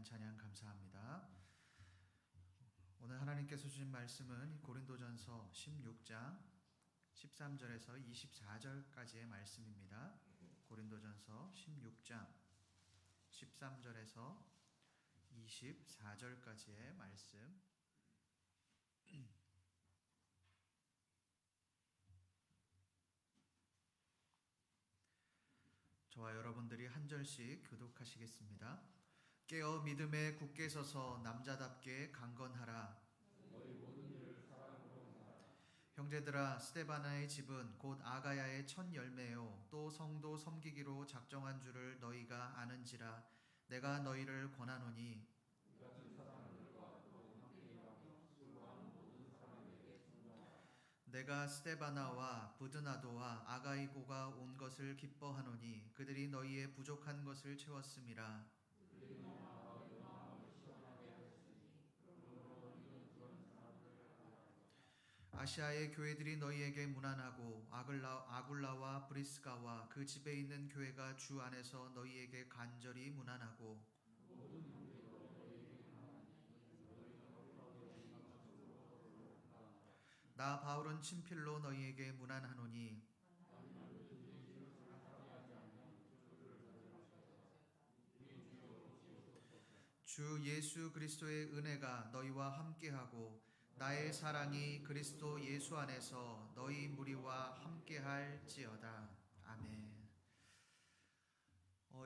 귀한 찬양 감사합니다. 오늘 하나님께서 주신 말씀은 고린도전서 16장 13절에서 24절까지의 말씀입니다. 고린도전서 16장 13절에서 24절까지의 말씀. 저와 여러분들이 한 절씩 교독하시겠습니다. 깨어 믿음에 굳게 서서 남자답게 강건하라. 형제들아, 스데바나의 집은 곧 아가야의 첫 열매요 또 성도 섬기기로 작정한 줄을 너희가 아는지라. 내가 너희를 권하노니 내가 스데바나와 부드나도와 아가이고가 온 것을 기뻐하노니 그들이 너희의 부족한 것을 채웠음이라. 아시아의 교회들이 너희에게 문안하고 아굴라와 브리스가와 그 집에 있는 교회가 주 안에서 너희에게 간절히 문안하고 나 바울은 친필로 너희에게 문안하노니 주 예수 그리스도의 은혜가 너희와 함께하고 나의 사랑이 그리스도 예수 안에서 너희 무리와 함께할지어다. 아멘.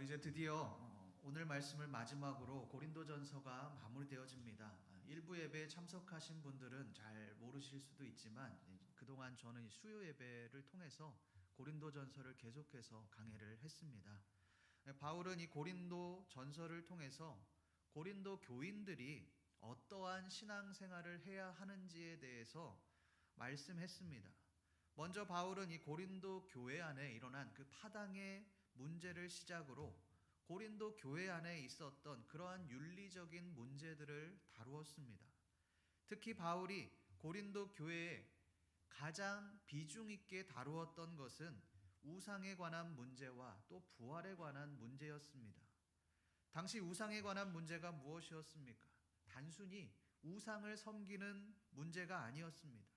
이제 드디어 오늘 말씀을 마지막으로 고린도전서가 마무리되어집니다. 일부 예배에 참석하신 분들은 잘 모르실 수도 있지만 그동안 저는 수요 예배를 통해서 고린도전서를 계속해서 강해를 했습니다. 바울은 이 고린도전서를 통해서 고린도 교인들이 어떠한 신앙생활을 해야 하는지에 대해서 말씀했습니다. 먼저 바울은 이 고린도 교회 안에 일어난 그 파당의 문제를 시작으로 고린도 교회 안에 있었던 그러한 윤리적인 문제들을 다루었습니다. 특히 바울이 고린도 교회에 가장 비중 있게 다루었던 것은 우상에 관한 문제와 또 부활에 관한 문제였습니다. 당시 우상에 관한 문제가 무엇이었습니까? 단순히 우상을 섬기는 문제가 아니었습니다.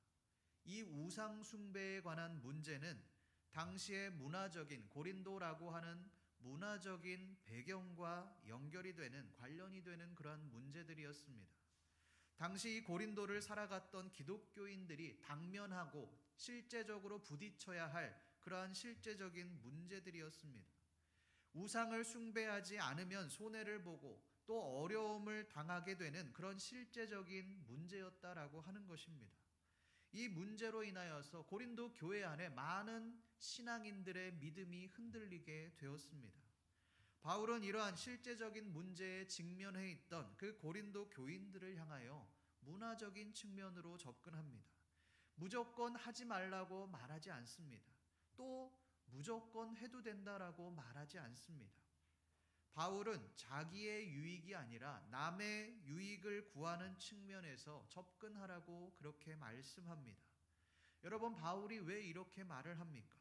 이 우상 숭배에 관한 문제는 당시의 문화적인 고린도라고 하는 문화적인 배경과 연결이 되는 관련이 되는 그러한 문제들이었습니다. 당시 이 고린도를 살아갔던 기독교인들이 당면하고 실제적으로 부딪혀야 할 그러한 실제적인 문제들이었습니다. 우상을 숭배하지 않으면 손해를 보고 또 어려움을 당하게 되는 그런 실제적인 문제였다라고 하는 것입니다. 이 문제로 인하여서 고린도 교회 안에 많은 신앙인들의 믿음이 흔들리게 되었습니다. 바울은 이러한 실제적인 문제에 직면해 있던 그 고린도 교인들을 향하여 문화적인 측면으로 접근합니다. 무조건 하지 말라고 말하지 않습니다. 또 무조건 해도 된다라고 말하지 않습니다. 바울은 자기의 유익이 아니라 남의 유익을 구하는 측면에서 접근하라고 그렇게 말씀합니다. 여러분, 바울이 왜 이렇게 말을 합니까?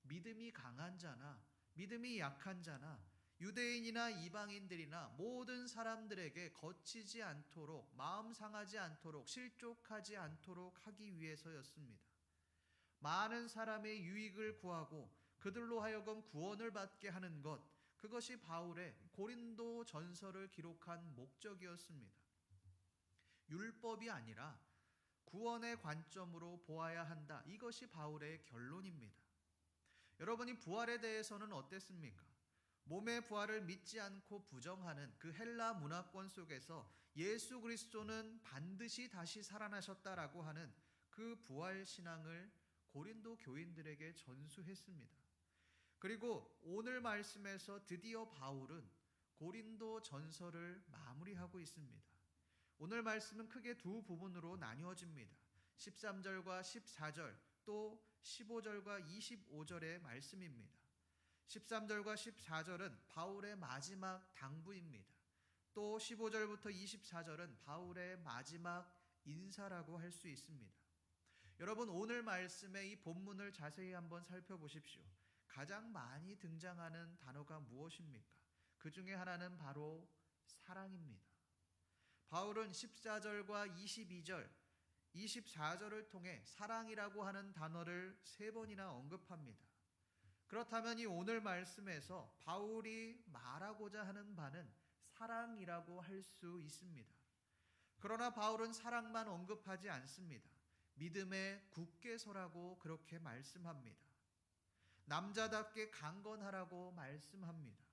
믿음이 강한 자나 믿음이 약한 자나 유대인이나 이방인들이나 모든 사람들에게 거치지 않도록, 마음 상하지 않도록, 실족하지 않도록 하기 위해서였습니다. 많은 사람의 유익을 구하고 그들로 하여금 구원을 받게 하는 것, 그것이 바울의 고린도 전서를 기록한 목적이었습니다. 율법이 아니라 구원의 관점으로 보아야 한다. 이것이 바울의 결론입니다. 여러분이 부활에 대해서는 어땠습니까? 몸의 부활을 믿지 않고 부정하는 그 헬라 문화권 속에서 예수 그리스도는 반드시 다시 살아나셨다라고 하는 그 부활 신앙을 고린도 교인들에게 전수했습니다. 그리고 오늘 말씀에서 드디어 바울은 고린도 전서를 마무리하고 있습니다. 오늘 말씀은 크게 두 부분으로 나뉘어집니다. 13절과 14절 또 15절과 25절의 말씀입니다. 13절과 14절은 바울의 마지막 당부입니다. 또 15절부터 24절은 바울의 마지막 인사라고 할 수 있습니다. 여러분, 오늘 말씀의 이 본문을 자세히 한번 살펴보십시오. 가장 많이 등장하는 단어가 무엇입니까? 그 중에 하나는 바로 사랑입니다. 바울은 14절과 22절, 24절을 통해 사랑이라고 하는 단어를 3번이나 언급합니다. 그렇다면 이 오늘 말씀에서 바울이 말하고자 하는 바는 사랑이라고 할 수 있습니다. 그러나 바울은 사랑만 언급하지 않습니다. 믿음에 굳게 서라고 그렇게 말씀합니다. 남자답게 강건하라고 말씀합니다.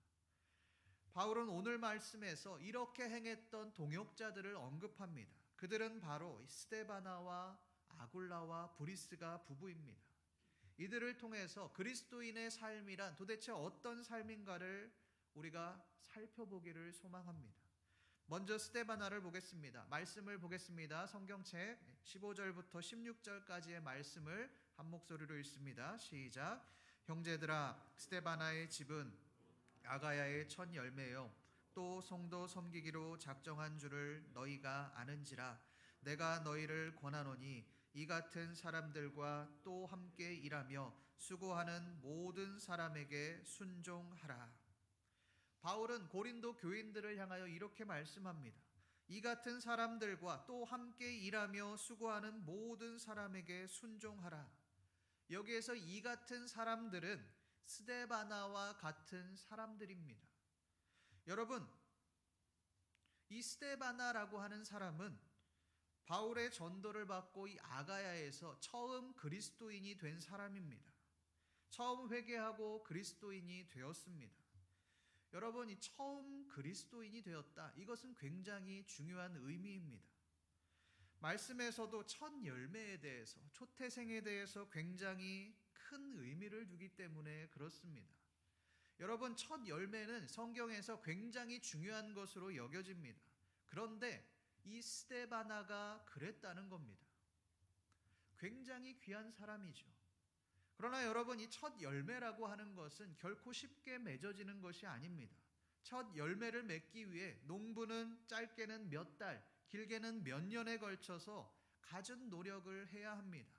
바울은 오늘 말씀에서 이렇게 행했던 동역자들을 언급합니다. 그들은 바로 스데바나와 아굴라와 브리스가 부부입니다. 이들을 통해서 그리스도인의 삶이란 도대체 어떤 삶인가를 우리가 살펴보기를 소망합니다. 먼저 스데바나를 보겠습니다. 말씀을 보겠습니다. 성경책 15절부터 16절까지의 말씀을 한 목소리로 읽습니다. 시작. 형제들아, 스데바나의 집은 아가야의 첫 열매요 또 성도 섬기기로 작정한 줄을 너희가 아는지라. 내가 너희를 권하노니 이 같은 사람들과 또 함께 일하며 수고하는 모든 사람에게 순종하라. 바울은 고린도 교인들을 향하여 이렇게 말씀합니다. 이 같은 사람들과 또 함께 일하며 수고하는 모든 사람에게 순종하라. 여기에서 이 같은 사람들은 스데바나와 같은 사람들입니다. 여러분, 이 스데바나라고 하는 사람은 바울의 전도를 받고 이 아가야에서 처음 그리스도인이 된 사람입니다. 처음 회개하고 그리스도인이 되었습니다. 여러분, 이 처음 그리스도인이 되었다. 이것은 굉장히 중요한 의미입니다. 말씀에서도 첫 열매에 대해서, 초태생에 대해서 굉장히 큰 의미를 두기 때문에 그렇습니다. 여러분, 첫 열매는 성경에서 굉장히 중요한 것으로 여겨집니다. 그런데 이 스데바나가 그랬다는 겁니다. 굉장히 귀한 사람이죠. 그러나 여러분, 이 첫 열매라고 하는 것은 결코 쉽게 맺어지는 것이 아닙니다. 첫 열매를 맺기 위해 농부는 짧게는 몇 달, 길게는 몇 년에 걸쳐서 갖은 노력을 해야 합니다.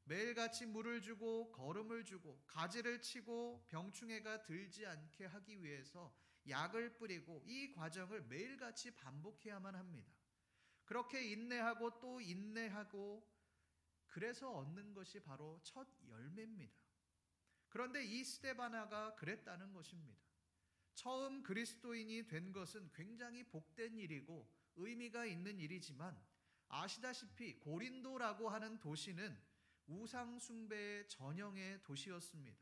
매일같이 물을 주고 거름을 주고 가지를 치고 병충해가 들지 않게 하기 위해서 약을 뿌리고 이 과정을 매일같이 반복해야만 합니다. 그렇게 인내하고 또 인내하고 그래서 얻는 것이 바로 첫 열매입니다. 그런데 이 스데바나가 그랬다는 것입니다. 처음 그리스도인이 된 것은 굉장히 복된 일이고 의미가 있는 일이지만 아시다시피 고린도라고 하는 도시는 우상 숭배의 전형의 도시였습니다.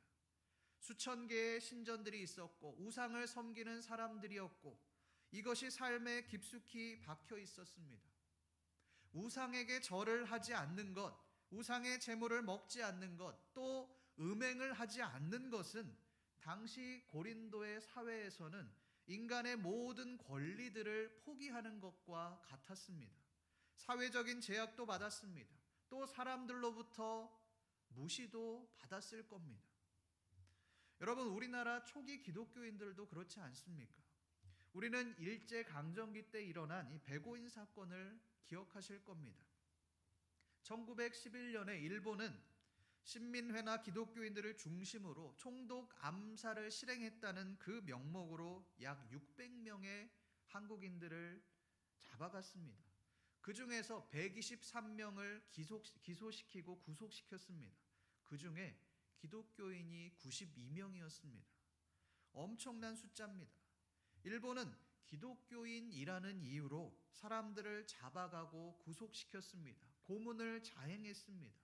수천 개의 신전들이 있었고 우상을 섬기는 사람들이었고 이것이 삶에 깊숙이 박혀 있었습니다. 우상에게 절을 하지 않는 것, 우상의 제물을 먹지 않는 것, 또 음행을 하지 않는 것은 당시 고린도의 사회에서는 인간의 모든 권리들을 포기하는 것과 같았습니다. 사회적인 제약도 받았습니다. 또 사람들로부터 무시도 받았을 겁니다. 여러분, 우리나라 초기 기독교인들도 그렇지 않습니까? 우리는 일제강점기 때 일어난 이 백오인 사건을 기억하실 겁니다. 1911년에 일본은 신민회나 기독교인들을 중심으로 총독 암살을 실행했다는 그 명목으로 약 600명의 한국인들을 잡아갔습니다. 그 중에서 123명을 기소시키고 구속시켰습니다. 그 중에 기독교인이 92명이었습니다. 엄청난 숫자입니다. 일본은 기독교인이라는 이유로 사람들을 잡아가고 구속시켰습니다. 고문을 자행했습니다.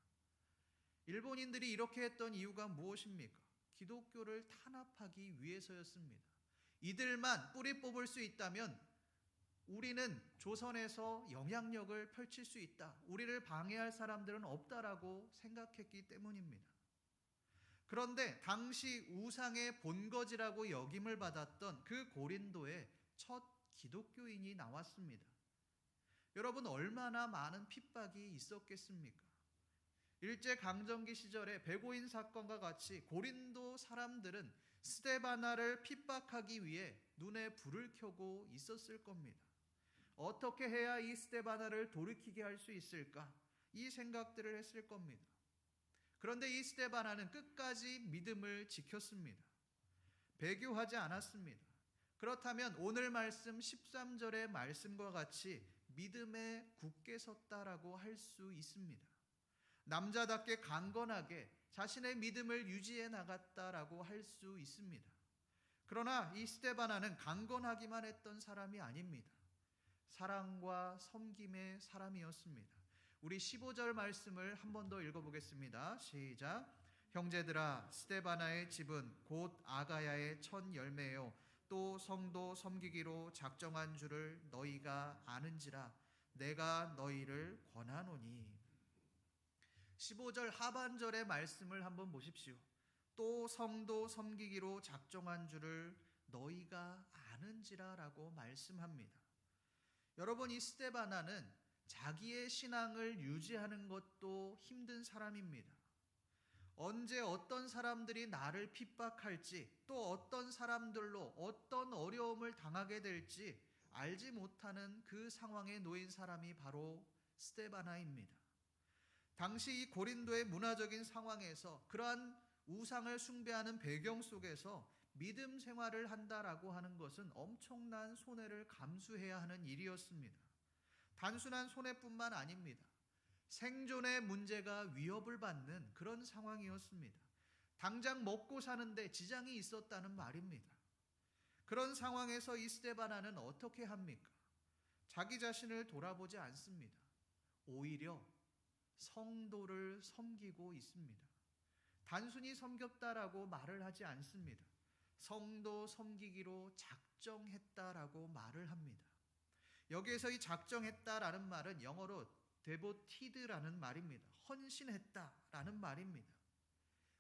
일본인들이 이렇게 했던 이유가 무엇입니까? 기독교를 탄압하기 위해서였습니다. 이들만 뿌리 뽑을 수 있다면 우리는 조선에서 영향력을 펼칠 수 있다. 우리를 방해할 사람들은 없다라고 생각했기 때문입니다. 그런데 당시 우상의 본거지라고 여김을 받았던 그 고린도에 첫 기독교인이 나왔습니다. 여러분, 얼마나 많은 핍박이 있었겠습니까? 일제강점기 시절에 백오인 사건과 같이 고린도 사람들은 스데바나를 핍박하기 위해 눈에 불을 켜고 있었을 겁니다. 어떻게 해야 이 스데바나를 돌이키게 할 수 있을까? 이 생각들을 했을 겁니다. 그런데 이 스데바나는 끝까지 믿음을 지켰습니다. 배교하지 않았습니다. 그렇다면 오늘 말씀 13절의 말씀과 같이 믿음에 굳게 섰다라고 할 수 있습니다. 남자답게 강건하게 자신의 믿음을 유지해 나갔다라고 할 수 있습니다. 그러나 이 스데바나는 강건하기만 했던 사람이 아닙니다. 사랑과 섬김의 사람이었습니다. 우리 15절 말씀을 한 번 더 읽어보겠습니다. 시작. 형제들아, 스데바나의 집은 곧 아가야의 첫 열매요 또 성도 섬기기로 작정한 줄을 너희가 아는지라 내가 너희를 권하노니. 15절 하반절의 말씀을 한번 보십시오. 또 성도 섬기기로 작정한 줄을 너희가 아는지라라고 말씀합니다. 여러분, 이 스데바나는 자기의 신앙을 유지하는 것도 힘든 사람입니다. 언제 어떤 사람들이 나를 핍박할지, 또 어떤 사람들로 어떤 어려움을 당하게 될지 알지 못하는 그 상황에 놓인 사람이 바로 스데바나입니다. 당시 이 고린도의 문화적인 상황에서 그러한 우상을 숭배하는 배경 속에서 믿음 생활을 한다라고 하는 것은 엄청난 손해를 감수해야 하는 일이었습니다. 단순한 손해뿐만 아닙니다. 생존의 문제가 위협을 받는 그런 상황이었습니다. 당장 먹고 사는데 지장이 있었다는 말입니다. 그런 상황에서 이 스데바나는 어떻게 합니까? 자기 자신을 돌아보지 않습니다. 오히려 성도를 섬기고 있습니다. 단순히 섬겼다라고 말을 하지 않습니다. 성도 섬기기로 작정했다라고 말을 합니다. 여기에서 이 작정했다라는 말은 영어로 데보티드라는 말입니다. 헌신했다라는 말입니다.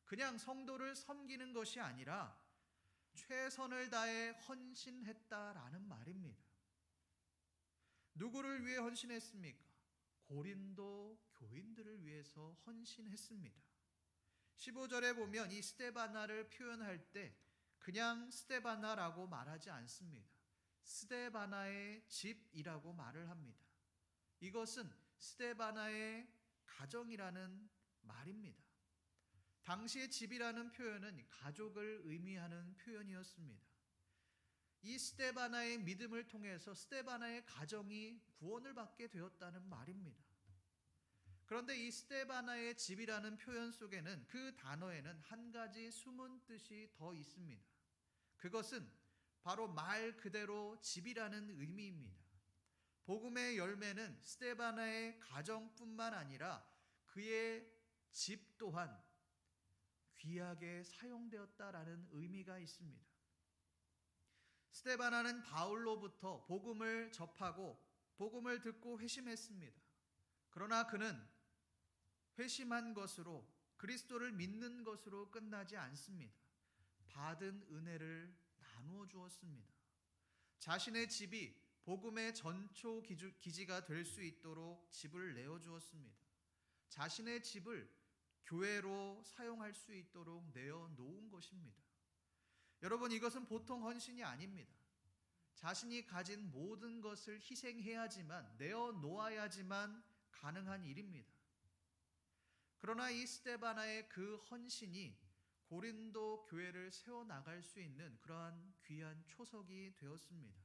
그냥 성도를 섬기는 것이 아니라 최선을 다해 헌신했다라는 말입니다. 누구를 위해 헌신했습니까? 고린도 교인들을 위해서 헌신했습니다. 15절에 보면 이 스데바나를 표현할 때 그냥 스데바나라고 말하지 않습니다. 스데바나의 집이라고 말을 합니다. 이것은 스데바나의 가정이라는 말입니다. 당시의 집이라는 표현은 가족을 의미하는 표현이었습니다. 이 스데바나의 믿음을 통해서 스데바나의 가정이 구원을 받게 되었다는 말입니다. 그런데 이 스데바나의 집이라는 표현 속에는, 그 단어에는 한 가지 숨은 뜻이 더 있습니다. 그것은 바로 말 그대로 집이라는 의미입니다. 복음의 열매는 스데바나의 가정뿐만 아니라 그의 집 또한 귀하게 사용되었다라는 의미가 있습니다. 스데바나는 바울로부터 복음을 접하고 복음을 듣고 회심했습니다. 그러나 그는 회심한 것으로, 그리스도를 믿는 것으로 끝나지 않습니다. 받은 은혜를 나누어 주었습니다. 자신의 집이 복음의 전초 기지가 될 수 있도록 집을 내어 주었습니다. 자신의 집을 교회로 사용할 수 있도록 내어 놓은 것입니다. 여러분, 이것은 보통 헌신이 아닙니다. 자신이 가진 모든 것을 희생해야지만, 내어 놓아야지만 가능한 일입니다. 그러나 이 스데바나의 그 헌신이 고린도 교회를 세워나갈 수 있는 그러한 귀한 초석이 되었습니다.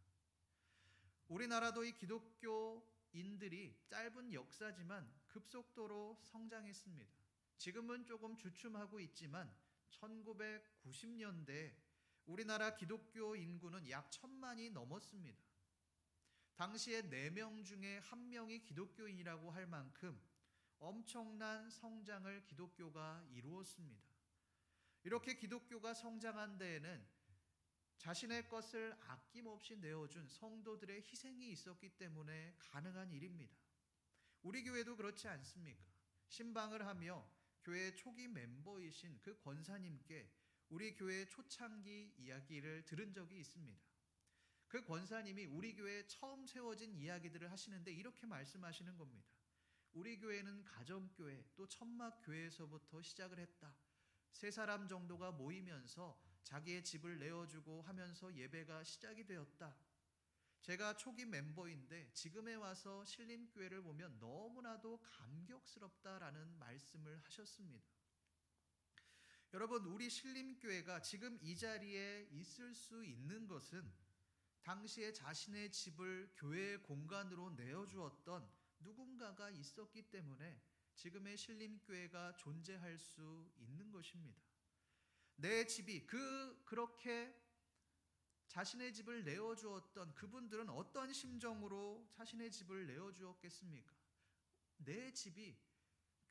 우리나라도 이 기독교인들이 짧은 역사지만 급속도로 성장했습니다. 지금은 조금 주춤하고 있지만 1990년대 우리나라 기독교 인구는 약 1,000만이 넘었습니다. 당시에 4명 중에 1명이 기독교인이라고 할 만큼 엄청난 성장을 기독교가 이루었습니다. 이렇게 기독교가 성장한 데에는 자신의 것을 아낌없이 내어준 성도들의 희생이 있었기 때문에 가능한 일입니다. 우리 교회도 그렇지 않습니까? 신방을 하며 교회 초기 멤버이신 그 권사님께 우리 교회 초창기 이야기를 들은 적이 있습니다. 그 권사님이 우리 교회에 처음 세워진 이야기들을 하시는데 이렇게 말씀하시는 겁니다. 우리 교회는 가정교회, 또 천막교회에서부터 시작을 했다. 3사람 정도가 모이면서 자기의 집을 내어주고 하면서 예배가 시작이 되었다. 제가 초기 멤버인데 지금에 와서 신림교회를 보면 너무나도 감격스럽다라는 말씀을 하셨습니다. 여러분, 우리 신림교회가 지금 이 자리에 있을 수 있는 것은 당시에 자신의 집을 교회의 공간으로 내어주었던 누군가가 있었기 때문에 지금의 신림교회가 존재할 수 있는 것입니다. 내 집이 그렇게 자신의 집을 내어주었던 그분들은 어떤 심정으로 자신의 집을 내어주었겠습니까? 내 집이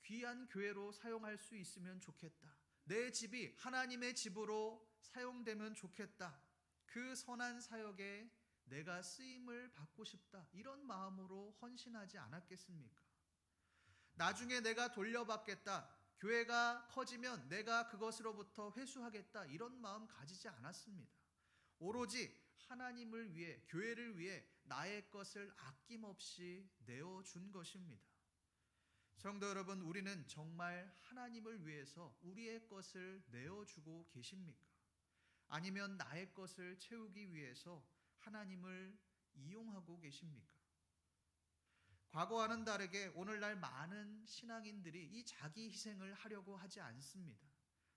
귀한 교회로 사용할 수 있으면 좋겠다. 내 집이 하나님의 집으로 사용되면 좋겠다. 그 선한 사역에 내가 쓰임을 받고 싶다. 이런 마음으로 헌신하지 않았겠습니까? 나중에 내가 돌려받겠다. 교회가 커지면 내가 그것으로부터 회수하겠다. 이런 마음 가지지 않았습니다. 오로지 하나님을 위해, 교회를 위해 나의 것을 아낌없이 내어준 것입니다. 성도 여러분, 우리는 정말 하나님을 위해서 우리의 것을 내어주고 계십니까? 아니면 나의 것을 채우기 위해서 하나님을 이용하고 계십니까? 과거와는 다르게 오늘날 많은 신앙인들이 이 자기 희생을 하려고 하지 않습니다.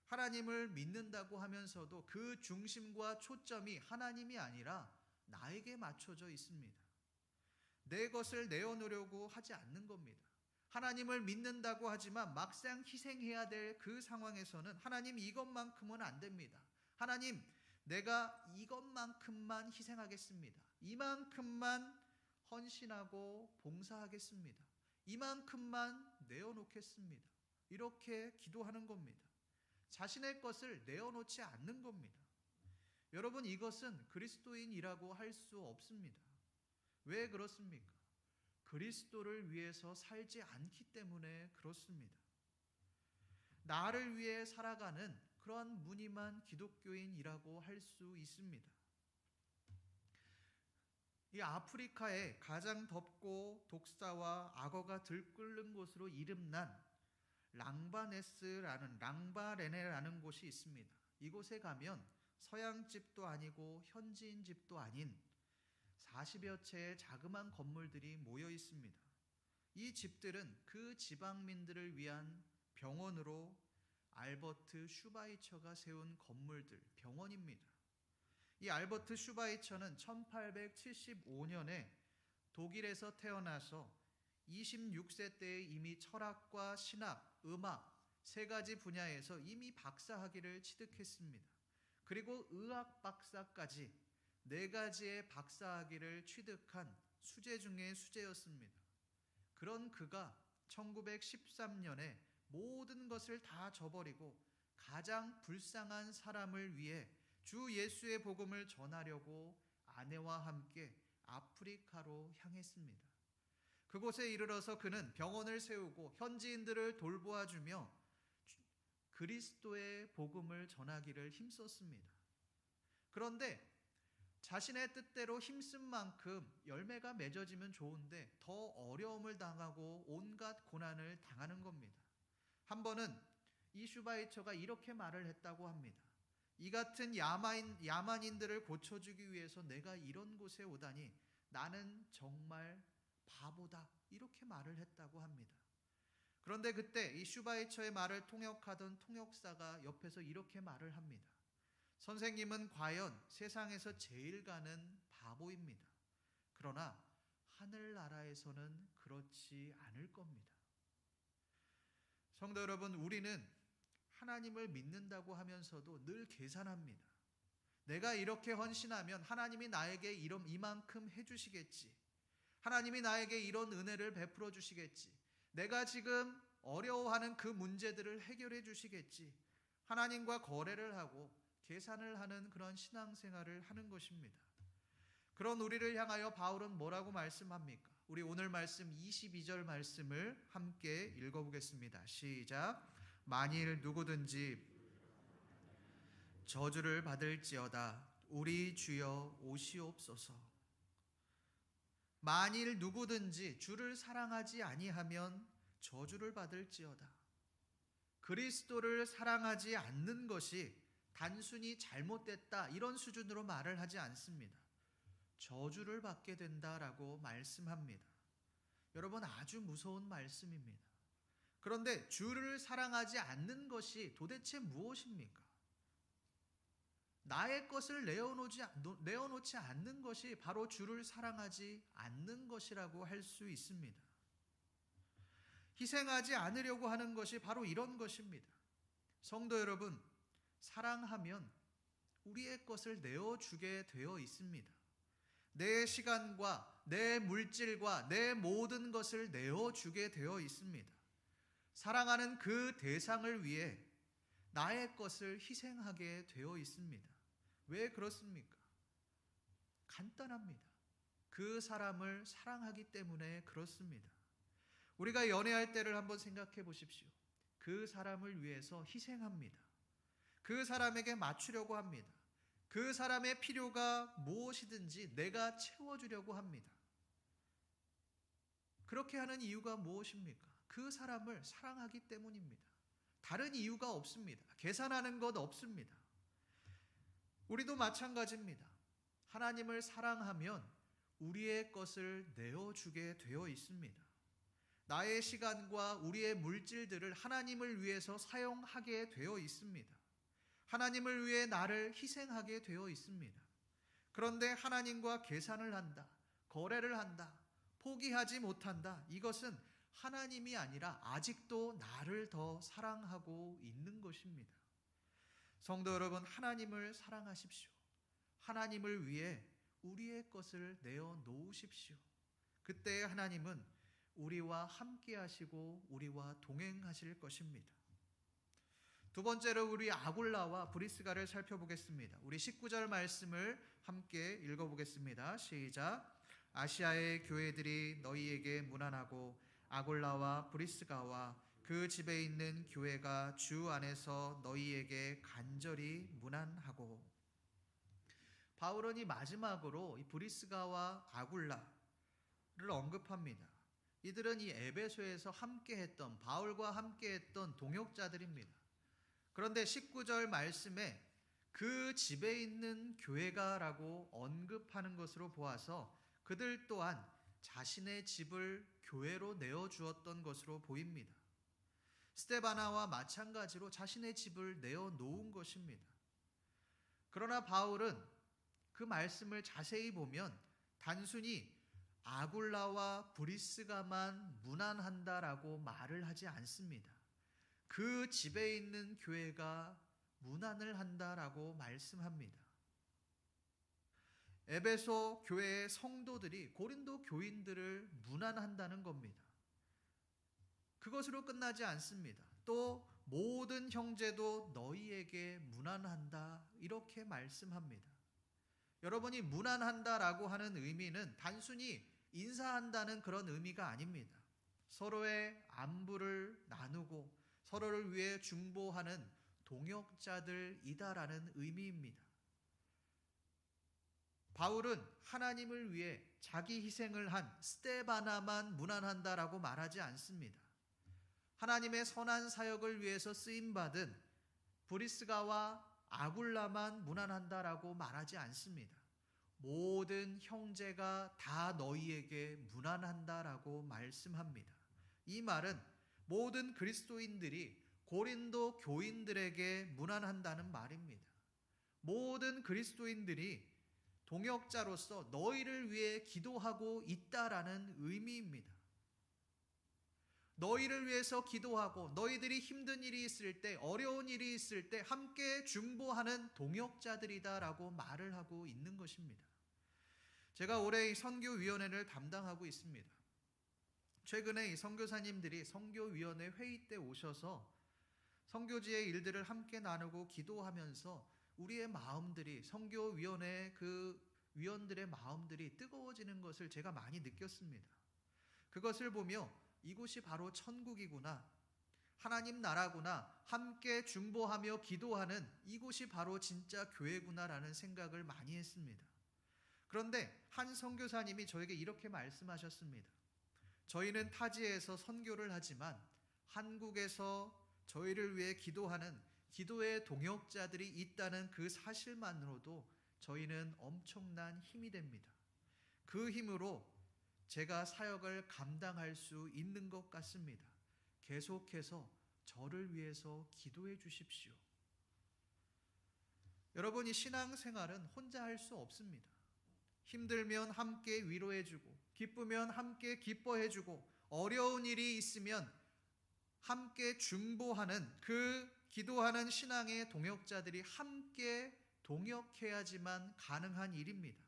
하나님을 믿는다고 하면서도 그 중심과 초점이 하나님이 아니라 나에게 맞춰져 있습니다. 내 것을 내어놓으려고 하지 않는 겁니다. 하나님을 믿는다고 하지만 막상 희생해야 될 그 상황에서는 하나님 이것만큼은 안 됩니다. 하나님, 내가 이것만큼만 희생하겠습니다. 이만큼만 헌신하고 봉사하겠습니다. 이만큼만 내어놓겠습니다. 이렇게 기도하는 겁니다. 자신의 것을 내어놓지 않는 겁니다. 여러분, 이것은 그리스도인이라고 할 수 없습니다. 왜 그렇습니까? 그리스도를 위해서 살지 않기 때문에 그렇습니다. 나를 위해 살아가는 그러한 무늬만 기독교인이라고 할 수 있습니다. 이 아프리카에 가장 덥고 독사와 악어가 들끓는 곳으로 이름난 랑바레네라는 곳이 있습니다. 이곳에 가면 서양집도 아니고 현지인 집도 아닌 40여 채의 자그마한 건물들이 모여 있습니다. 이 집들은 그 지방민들을 위한 병원으로 알버트 슈바이처가 세운 건물들, 병원입니다. 이 알버트 슈바이처는 1875년에 독일에서 태어나서 26세 때에 이미 철학과 신학, 음악 세 가지 분야에서 이미 박사학위를 취득했습니다. 그리고 의학 박사까지 네 가지의 박사학위를 취득한 수재 중의 수재였습니다. 그런 그가 1913년에 모든 것을 다 저버리고 가장 불쌍한 사람을 위해 주 예수의 복음을 전하려고 아내와 함께 아프리카로 향했습니다. 그곳에 이르러서 그는 병원을 세우고 현지인들을 돌보아주며 그리스도의 복음을 전하기를 힘썼습니다. 그런데 자신의 뜻대로 힘쓴 만큼 열매가 맺어지면 좋은데 더 어려움을 당하고 온갖 고난을 당하는 겁니다. 한 번은 이 슈바이처가 이렇게 말을 했다고 합니다. 이 같은 야만인들을 고쳐주기 위해서 내가 이런 곳에 오다니 나는 정말 바보다, 이렇게 말을 했다고 합니다. 그런데 그때 이 슈바이처의 말을 통역하던 통역사가 옆에서 이렇게 말을 합니다. 선생님은 과연 세상에서 제일 가는 바보입니다. 그러나 하늘나라에서는 그렇지 않을 겁니다. 성도 여러분, 우리는 하나님을 믿는다고 하면서도 늘 계산합니다. 내가 이렇게 헌신하면 하나님이 나에게 이만큼 해주시겠지. 하나님이 나에게 이런 은혜를 베풀어 주시겠지. 내가 지금 어려워하는 그 문제들을 해결해 주시겠지. 하나님과 거래를 하고 계산을 하는 그런 신앙생활을 하는 것입니다. 그런 우리를 향하여 바울은 뭐라고 말씀합니까? 우리 오늘 말씀 22절 말씀을 함께 읽어보겠습니다. 시작. 만일 누구든지 저주를 받을지어다 우리 주여 오시옵소서. 만일 누구든지 주를 사랑하지 아니하면 저주를 받을지어다. 그리스도를 사랑하지 않는 것이 단순히 잘못됐다 이런 수준으로 말을 하지 않습니다. 저주를 받게 된다라고 말씀합니다. 여러분, 아주 무서운 말씀입니다. 그런데 주를 사랑하지 않는 것이 도대체 무엇입니까? 나의 것을 내어놓지 않는 것이 바로 주를 사랑하지 않는 것이라고 할 수 있습니다. 희생하지 않으려고 하는 것이 바로 이런 것입니다. 성도 여러분, 사랑하면 우리의 것을 내어주게 되어 있습니다. 내 시간과 내 물질과 내 모든 것을 내어주게 되어 있습니다. 사랑하는 그 대상을 위해 나의 것을 희생하게 되어 있습니다. 왜 그렇습니까? 간단합니다. 그 사람을 사랑하기 때문에 그렇습니다. 우리가 연애할 때를 한번 생각해 보십시오. 그 사람을 위해서 희생합니다. 그 사람에게 맞추려고 합니다. 그 사람의 필요가 무엇이든지 내가 채워주려고 합니다. 그렇게 하는 이유가 무엇입니까? 그 사람을 사랑하기 때문입니다. 다른 이유가 없습니다. 계산하는 것 없습니다. 우리도 마찬가지입니다. 하나님을 사랑하면 우리의 것을 내어주게 되어 있습니다. 나의 시간과 우리의 물질들을 하나님을 위해서 사용하게 되어 있습니다. 하나님을 위해 나를 희생하게 되어 있습니다. 그런데 하나님과 계산을 한다, 거래를 한다, 포기하지 못한다. 이것은 하나님이 아니라 아직도 나를 더 사랑하고 있는 것입니다. 성도 여러분, 하나님을 사랑하십시오. 하나님을 위해 우리의 것을 내어놓으십시오. 그때 하나님은 우리와 함께 하시고 우리와 동행하실 것입니다. 두 번째로 우리 아굴라와 브리스가를 살펴보겠습니다. 우리 19절 말씀을 함께 읽어보겠습니다. 시작. 아시아의 교회들이 너희에게 문안하고 아굴라와 브리스가와 그 집에 있는 교회가 주 안에서 너희에게 간절히 문안하고. 바울은 이 마지막으로 이 브리스가와 아굴라를 언급합니다. 이들은 이 에베소에서 함께했던, 바울과 함께했던 동역자들입니다. 그런데 19절 말씀에 그 집에 있는 교회가라고 언급하는 것으로 보아서 그들 또한 자신의 집을 교회로 내어주었던 것으로 보입니다. 스데바나와 마찬가지로 자신의 집을 내어놓은 것입니다. 그러나 바울은 그 말씀을 자세히 보면 단순히 아굴라와 브리스가만 문안한다라고 말을 하지 않습니다. 그 집에 있는 교회가 문안을 한다라고 말씀합니다. 에베소 교회의 성도들이 고린도 교인들을 문안한다는 겁니다. 그것으로 끝나지 않습니다. 또 모든 형제도 너희에게 문안한다 이렇게 말씀합니다. 여러분이 문안한다라고 하는 의미는 단순히 인사한다는 그런 의미가 아닙니다. 서로의 안부를 나누고 서로를 위해 중보하는 동역자들이다라는 의미입니다. 바울은 하나님을 위해 자기 희생을 한 스데바나만 문안한다라고 말하지 않습니다. 하나님의 선한 사역을 위해서 쓰임받은 브리스가와 아굴라만 문안한다라고 말하지 않습니다. 모든 형제가 다 너희에게 문안한다라고 말씀합니다. 이 말은 모든 그리스도인들이 고린도 교인들에게 문안한다는 말입니다. 모든 그리스도인들이 동역자로서 너희를 위해 기도하고 있다라는 의미입니다. 너희를 위해서 기도하고 너희들이 힘든 일이 있을 때, 어려운 일이 있을 때 함께 중보하는 동역자들이다라고 말을 하고 있는 것입니다. 제가 올해 이 선교위원회를 담당하고 있습니다. 최근에 이 선교사님들이 선교위원회 회의 때 오셔서 선교지의 일들을 함께 나누고 기도하면서 우리의 마음들이, 선교위원회 그 위원들의 마음들이 뜨거워지는 것을 제가 많이 느꼈습니다. 그것을 보며 이곳이 바로 천국이구나, 하나님 나라구나, 함께 중보하며 기도하는 이곳이 바로 진짜 교회구나라는 생각을 많이 했습니다. 그런데 한 선교사님이 저에게 이렇게 말씀하셨습니다. 저희는 타지에서 선교를 하지만 한국에서 저희를 위해 기도하는 기도의 동역자들이 있다는 그 사실만으로도 저희는 엄청난 힘이 됩니다. 그 힘으로 제가 사역을 감당할 수 있는 것 같습니다. 계속해서 저를 위해서 기도해 주십시오. 여러분이 신앙생활은 혼자 할 수 없습니다. 힘들면 함께 위로해주고, 기쁘면 함께 기뻐해주고, 어려운 일이 있으면 함께 중보하는, 그 기도하는 신앙의 동역자들이 함께 동역해야지만 가능한 일입니다.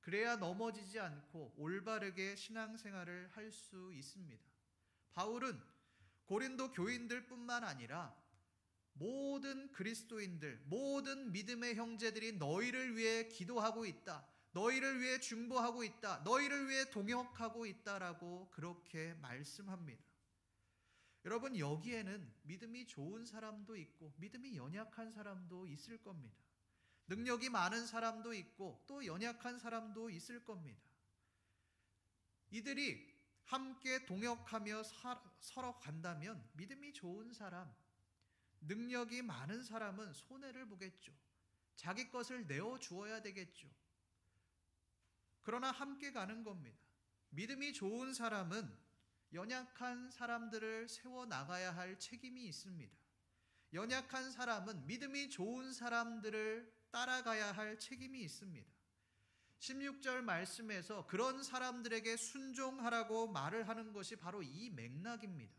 그래야 넘어지지 않고 올바르게 신앙생활을 할 수 있습니다. 바울은 고린도 교인들뿐만 아니라 모든 그리스도인들, 모든 믿음의 형제들이 너희를 위해 기도하고 있다, 너희를 위해 중보하고 있다, 너희를 위해 동역하고 있다라고 그렇게 말씀합니다. 여러분, 여기에는 믿음이 좋은 사람도 있고 믿음이 연약한 사람도 있을 겁니다. 능력이 많은 사람도 있고 또 연약한 사람도 있을 겁니다. 이들이 함께 동역하며 서로 간다면 믿음이 좋은 사람, 능력이 많은 사람은 손해를 보겠죠. 자기 것을 내어주어야 되겠죠. 그러나 함께 가는 겁니다. 믿음이 좋은 사람은 연약한 사람들을 세워나가야 할 책임이 있습니다. 연약한 사람은 믿음이 좋은 사람들을 따라가야 할 책임이 있습니다. 16절 말씀에서 그런 사람들에게 순종하라고 말을 하는 것이 바로 이 맥락입니다.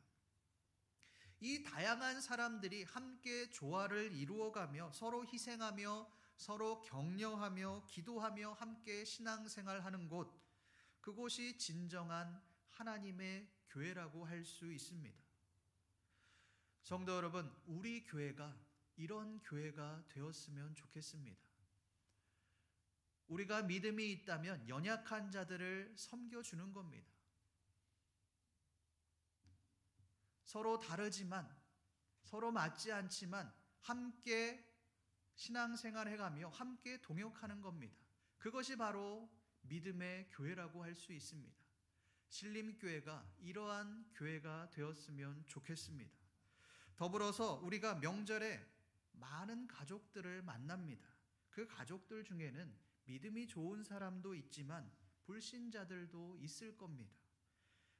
이 다양한 사람들이 함께 조화를 이루어가며 서로 희생하며 서로 격려하며 기도하며 함께 신앙생활하는 곳, 그곳이 진정한 하나님의 교회라고 할 수 있습니다. 성도 여러분, 우리 교회가 이런 교회가 되었으면 좋겠습니다. 우리가 믿음이 있다면 연약한 자들을 섬겨주는 겁니다. 서로 다르지만, 서로 맞지 않지만 함께 신앙생활 해가며 함께 동역하는 겁니다. 그것이 바로 믿음의 교회라고 할 수 있습니다. 신림교회가 이러한 교회가 되었으면 좋겠습니다. 더불어서 우리가 명절에 많은 가족들을 만납니다. 그 가족들 중에는 믿음이 좋은 사람도 있지만 불신자들도 있을 겁니다.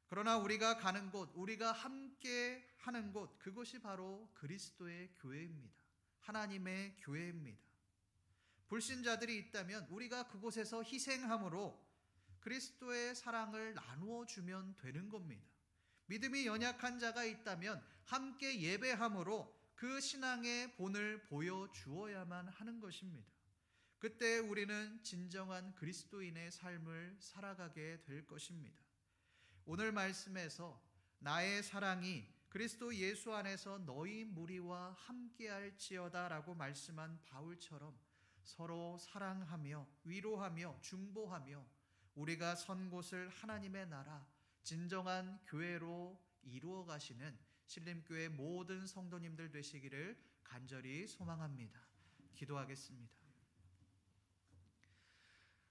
그러나 우리가 가는 곳, 우리가 함께 하는 곳, 그것이 바로 그리스도의 교회입니다. 하나님의 교회입니다. 불신자들이 있다면 우리가 그곳에서 희생함으로 그리스도의 사랑을 나누어 주면 되는 겁니다. 믿음이 연약한 자가 있다면 함께 예배함으로 그 신앙의 본을 보여주어야만 하는 것입니다. 그때 우리는 진정한 그리스도인의 삶을 살아가게 될 것입니다. 오늘 말씀에서 나의 사랑이 그리스도 예수 안에서 너희 무리와 함께할지어다 라고 말씀한 바울처럼 서로 사랑하며 위로하며 중보하며 우리가 선 곳을 하나님의 나라, 진정한 교회로 이루어 가시는 신림교회 모든 성도님들 되시기를 간절히 소망합니다. 기도하겠습니다.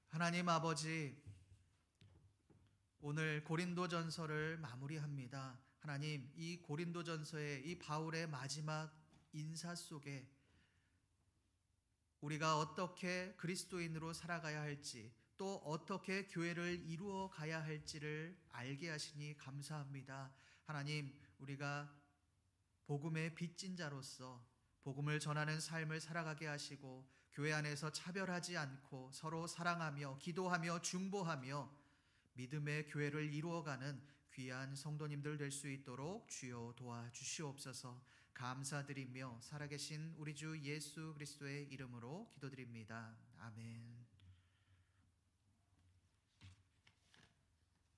하나님 아버지, 오늘 고린도전서를 마무리합니다. 하나님, 이 고린도전서의 이 바울의 마지막 인사 속에 우리가 어떻게 그리스도인으로 살아가야 할지, 또 어떻게 교회를 이루어 가야 할지를 알게 하시니 감사합니다. 하나님, 우리가 복음의 빚진 자로서 복음을 전하는 삶을 살아가게 하시고 교회 안에서 차별하지 않고 서로 사랑하며 기도하며 중보하며 믿음의 교회를 이루어가는 귀한 성도님들 될 수 있도록 주여 도와주시옵소서. 감사드리며 살아계신 우리 주 예수 그리스도의 이름으로 기도드립니다. 아멘.